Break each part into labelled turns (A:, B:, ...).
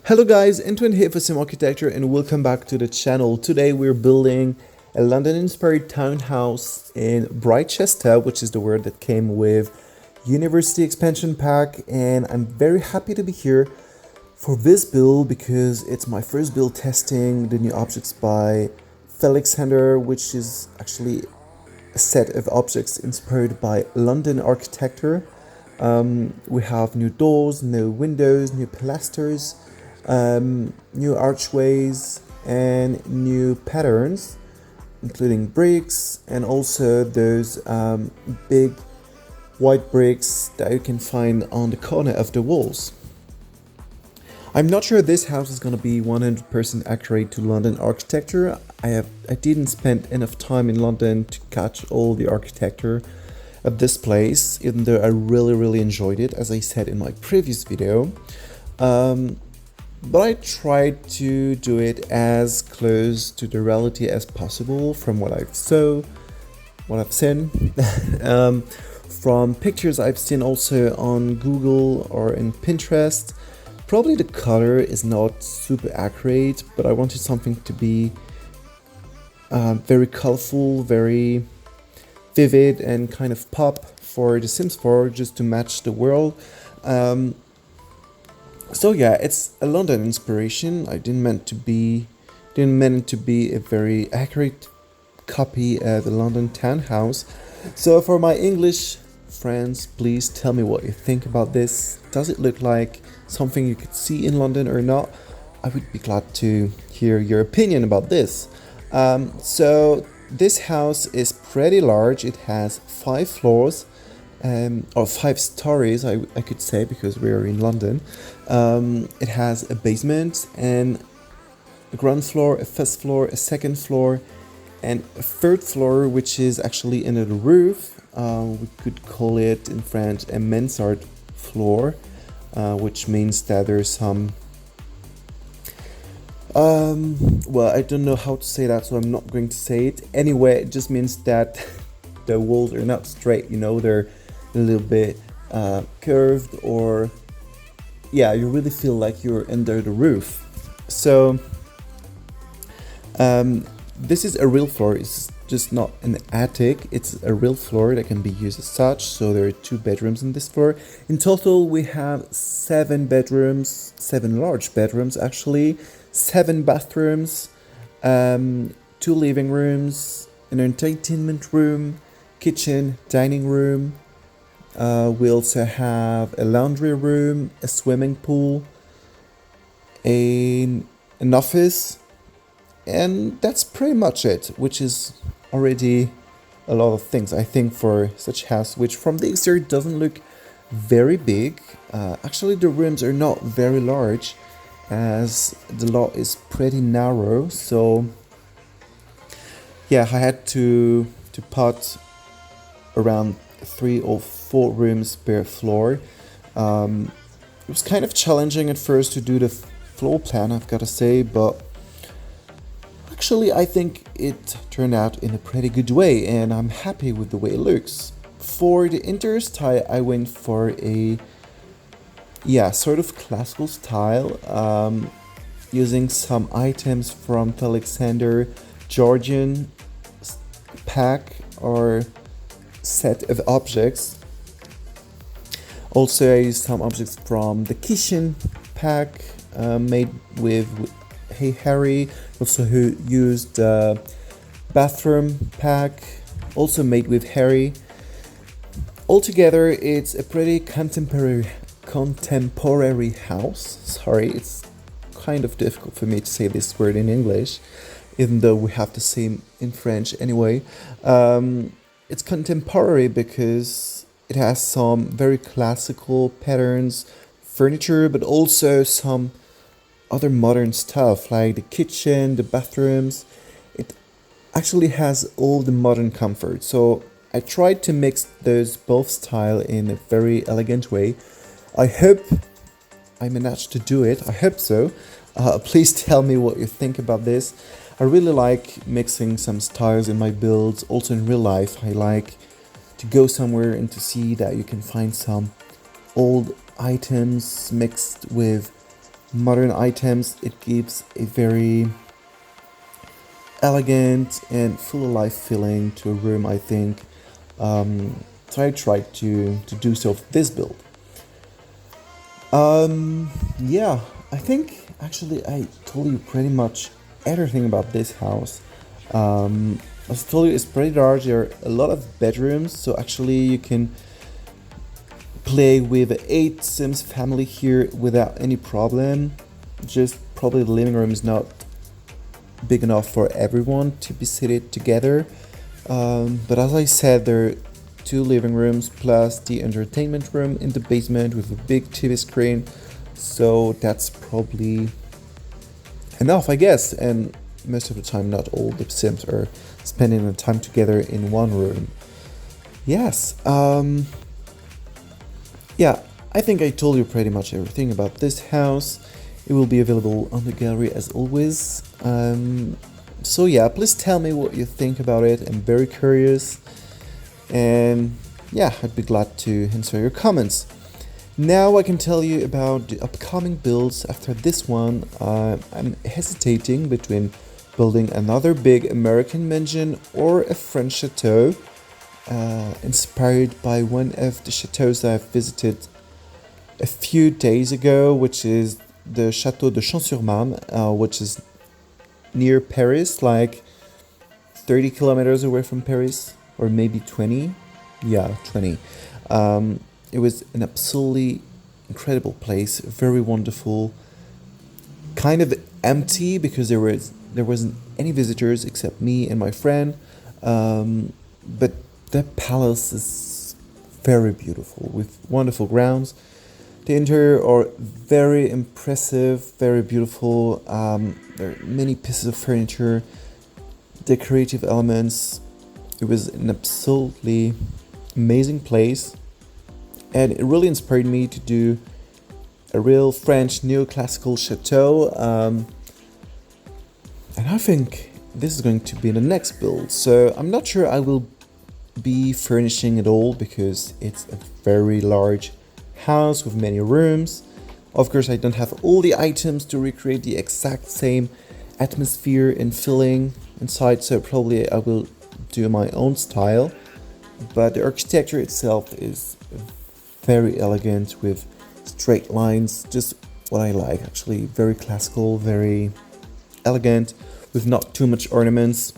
A: Hello guys, Antoine here for Simarchitecture and welcome back to the channel. Today we're building a London-inspired townhouse in Brightchester, which is the word that came with University Expansion Pack, and I'm very happy to be here for this build because it's my first build testing the new objects by Felixander, which is actually a set of objects inspired by London architecture. We have new doors, new windows, new pilasters, new archways and new patterns, including bricks and also those big white bricks that you can find on the corner of the walls. I'm not sure this house is going to be 100% accurate to London architecture. I didn't spend enough time in London to catch all the architecture of this place, even though I really enjoyed it, as I said in my previous video. But I tried to do it as close to the reality as possible from what I've seen. From pictures I've seen also on Google or in Pinterest. Probably the color is not super accurate, but I wanted something to be very colorful, very vivid and kind of pop for The Sims 4, just to match the world. So yeah, it's a London inspiration. I didn't mean it to be a very accurate copy of the London townhouse. So for my English friends, please tell me what you think about this. Does it look like something you could see in London or not? I would be glad to hear your opinion about this. So this house is pretty large. It has 5 floors. Or 5 stories, I could say, because we are in London. It has a basement and a ground floor, a first floor, a second floor, and a third floor, which is actually under the roof. We could call it in French a mansard floor, which means that there's some... well, I don't know how to say that, so I'm not going to say it. Anyway, it just means that the walls are not straight, you know, they're a little bit curved, or yeah, you really feel like you're under the roof. So this is a real floor. It's just not an attic, it's a real floor that can be used as such. So there are 2 bedrooms in this floor. In total we have 7 bedrooms, 7 large bedrooms actually, 7 bathrooms, 2 living rooms, an entertainment room, kitchen, dining room. We also have a laundry room, a swimming pool, an office, and that's pretty much it, which is already a lot of things, I think, for such a house, which from the exterior doesn't look very big. Actually, the rooms are not very large, as the lot is pretty narrow, so yeah, I had to put around 3 or 4 rooms per floor. It was kind of challenging at first to do the floor plan, I've got to say, but actually I think it turned out in a pretty good way and I'm happy with the way it looks. For the interior style, I went for a sort of classical style, using some items from Felixander Georgian pack or set of objects. Also I used some objects from the kitchen pack, made with Hey Harry. Also who used bathroom pack, also made with Harry. Altogether it's a pretty contemporary house. Sorry, it's kind of difficult for me to say this word in English, even though we have the same in French anyway. It's contemporary because it has some very classical patterns, furniture, but also some other modern stuff like the kitchen, the bathrooms. It actually has all the modern comfort. So I tried to mix those both style in a very elegant way. I hope I managed to do it. I hope so. Please tell me what you think about this. I really like mixing some styles in my builds. Also in real life, I like to go somewhere and to see that you can find some old items mixed with modern items, it gives a very elegant and full of life feeling to a room, I think. So I tried to do so for this build. Yeah, I think actually I told you pretty much everything about this house. As I told you, it's pretty large. There are a lot of bedrooms, so actually you can play with 8 Sims family here without any problem. Just probably the living room is not big enough for everyone to be seated together. But as I said, there are 2 living rooms plus the entertainment room in the basement with a big TV screen. So that's probably enough, I guess. And most of the time, not all the Sims are spending the time together in one room. Yes. Yeah, I think I told you pretty much everything about this house. It will be available on the gallery as always. So yeah, please tell me what you think about it. I'm very curious. And yeah, I'd be glad to answer your comments. Now I can tell you about the upcoming builds after this one. I'm hesitating between building another big American mansion or a French chateau, inspired by one of the chateaus I've visited a few days ago, which is the Château de Champs-sur-Marne, which is near Paris, like 30 kilometers away from Paris, or maybe 20. Yeah, 20. It was an absolutely incredible place, very wonderful, kind of empty because there wasn't any visitors except me and my friend. But the palace is very beautiful with wonderful grounds. The interior are very impressive, very beautiful. There are many pieces of furniture, decorative elements. It was an absolutely amazing place, and it really inspired me to do a real French neoclassical chateau. And I think this is going to be the next build. So I'm not sure I will be furnishing it all because it's a very large house with many rooms. Of course, I don't have all the items to recreate the exact same atmosphere and feeling inside, so probably I will do my own style. But the architecture itself is very elegant with straight lines, just what I like actually. Very classical, very elegant, with not too much ornaments.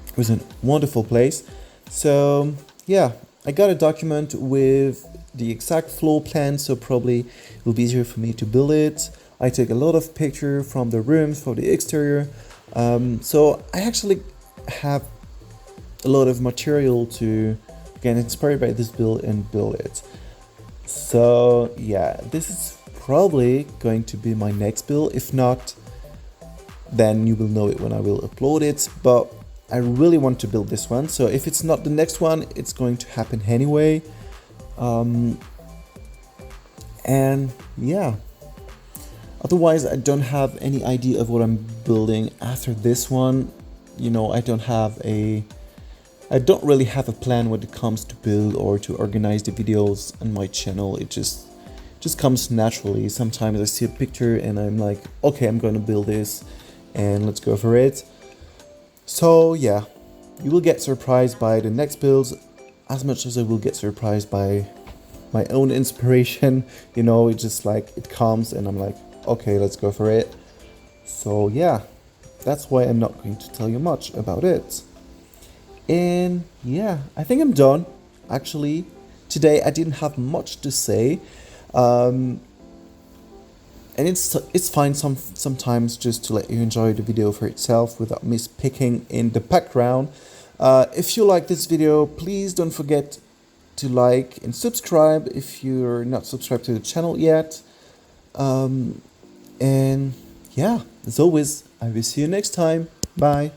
A: It was a wonderful place. So yeah, I got a document with the exact floor plan, so probably it will be easier for me to build it. I took a lot of pictures from the rooms, for the exterior. So I actually have a lot of material to get inspired by this build and build it. So yeah, this is probably going to be my next build. If not, then you will know it when I will upload it. But I really want to build this one. So if it's not the next one, it's going to happen anyway. And yeah, otherwise I don't have any idea of what I'm building after this one. You know, I don't really have a plan when it comes to build or to organize the videos on my channel. It just comes naturally. Sometimes I see a picture and I'm like, okay, I'm gonna build this and let's go for it. So yeah, you will get surprised by the next builds as much as I will get surprised by my own inspiration. You know, it's just like it comes and I'm like, okay, let's go for it. So yeah, that's why I'm not going to tell you much about it. And yeah, I think I'm done. Actually, today I didn't have much to say. And it's fine sometimes just to let you enjoy the video for itself without me speaking in the background. If you like this video, please don't forget to like and subscribe if you're not subscribed to the channel yet. And yeah, as always, I will see you next time. Bye.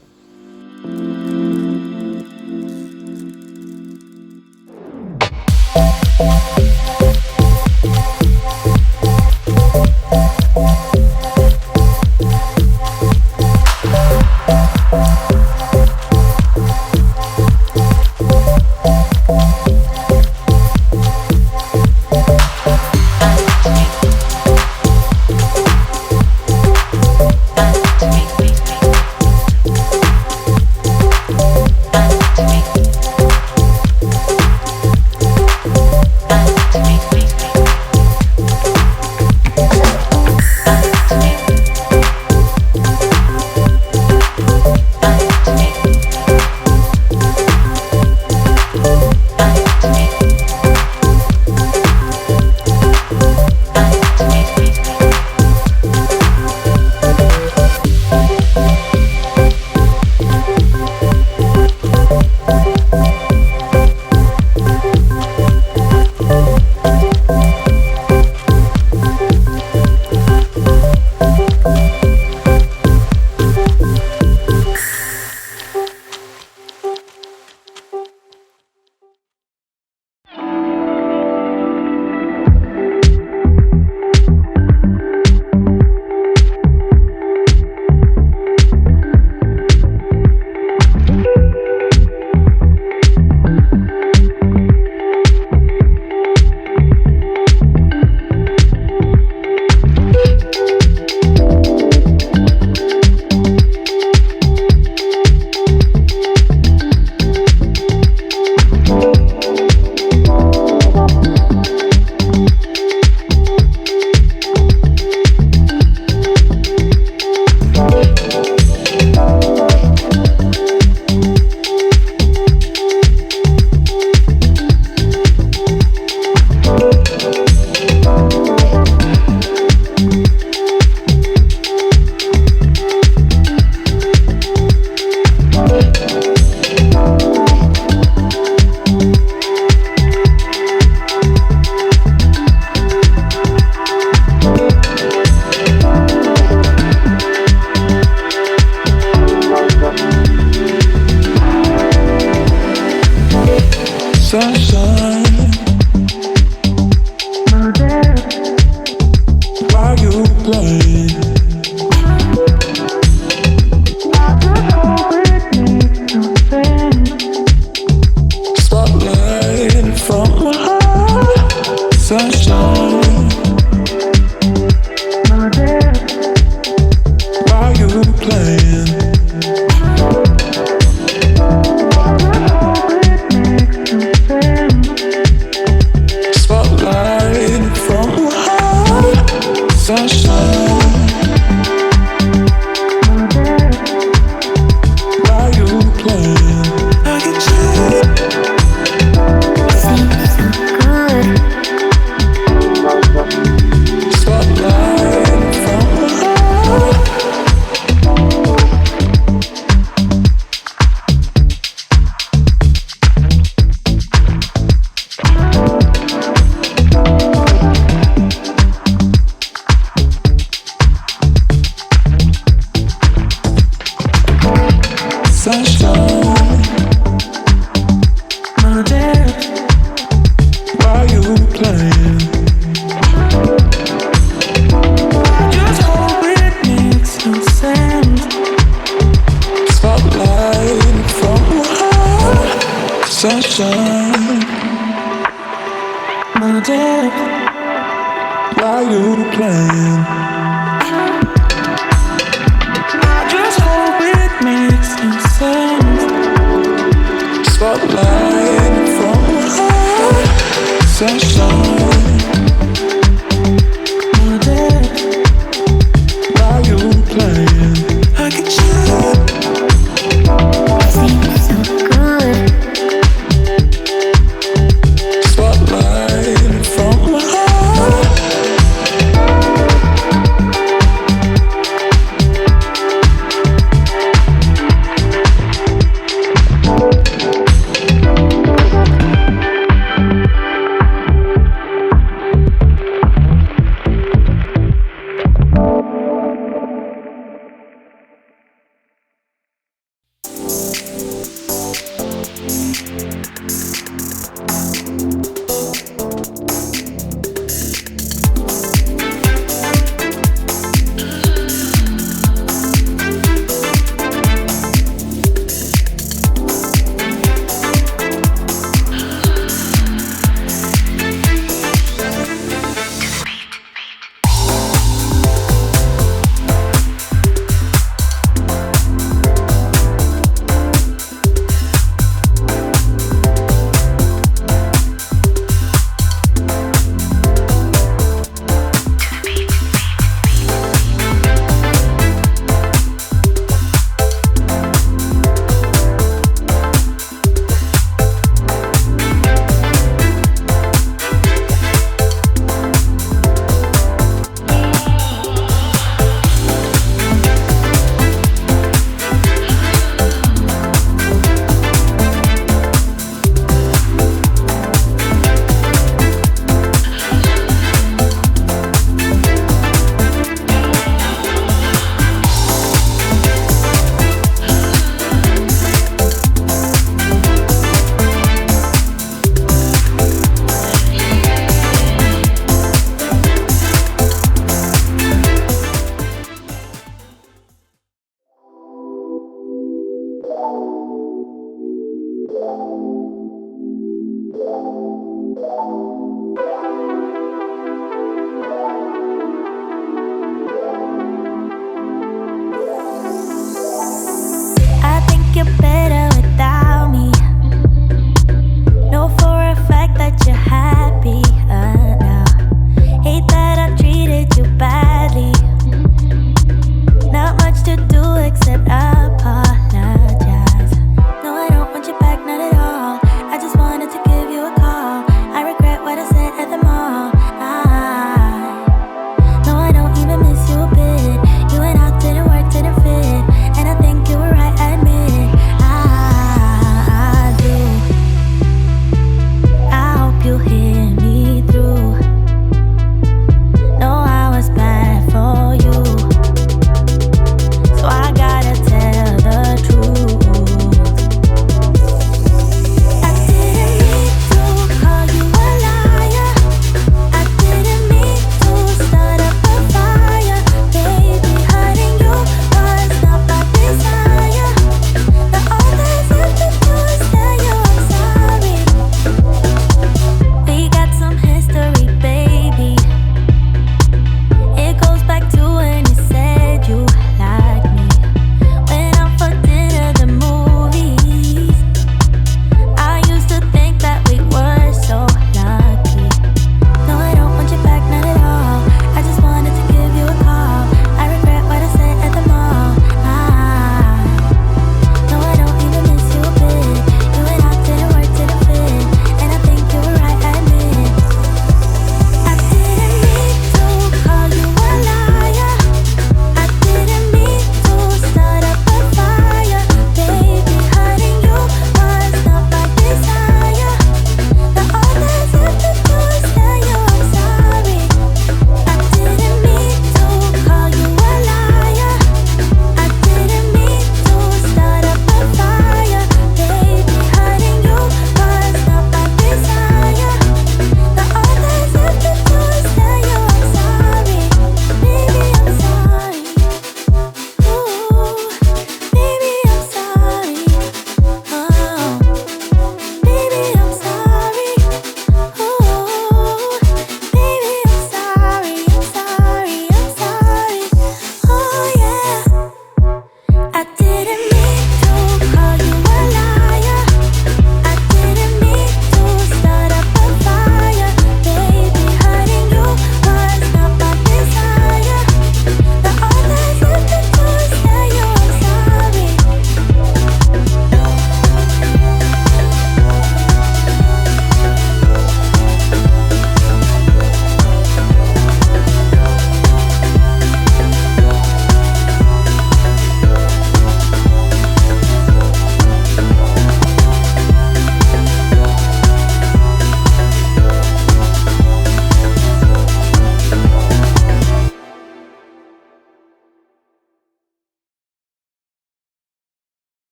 B: Sunshine, my dad, why you playing? I just hope it makes no sense. Spotlight from her. Sunshine, my dad, why you playing?